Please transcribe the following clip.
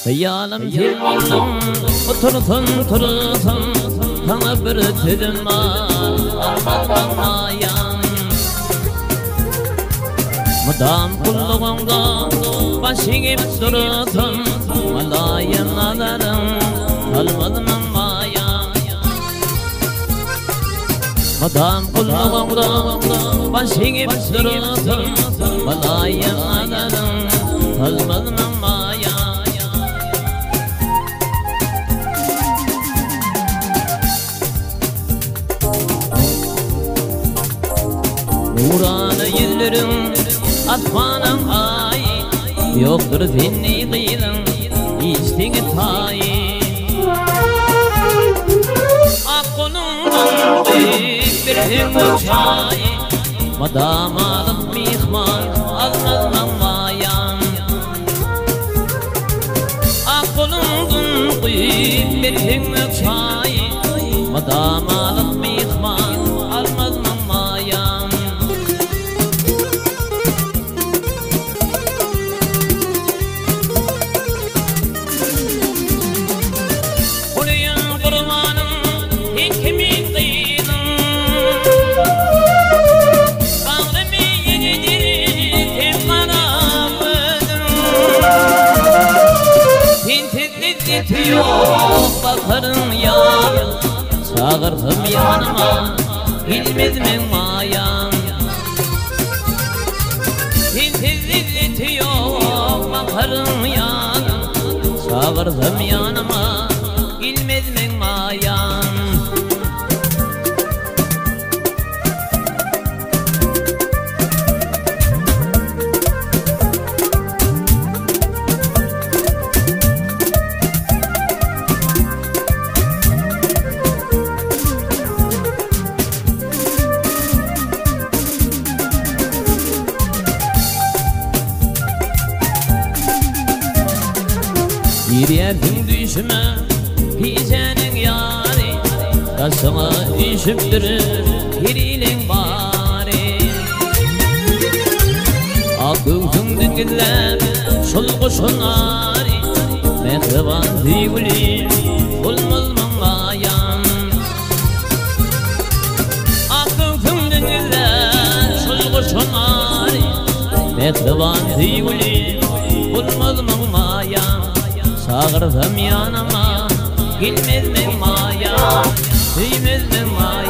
Hayalim telmanım otursun tursun sana bir tüdüm almayan Mudam kulluğunda başı gibi dursun Malayın adarım almadım mayan Mudam kulluğunda başı gibi dursun Malayın adarım almadım Nurana yüzlerim atmanam ay Yoktur seni kıyılım içtiği tay Akkolumdan büyük bir hümmü çay Madam alıp mihman almazmam mayan Akkolumdan büyük bir hümmü çay Madam alıp mihman almazmam mayan Yok bakarım ya Çağırdım yanıma Bilmez mi mayan Hiltizli yok bakarım ya Çağırdım yanıma Bilmez mi mayan Bir yerdim düşme Hicenin yari Taşıma üşüptürür Hirilin bari Akılsın düngüller Şol kuşun ari Mehriban zivli Olmaz mı mayan Akılsın düngüller Şol kuşun ari Mehriban zivli Olmaz mı mayan Çağırdım yanıma Bilmez mi mayan Bilmez mi mayan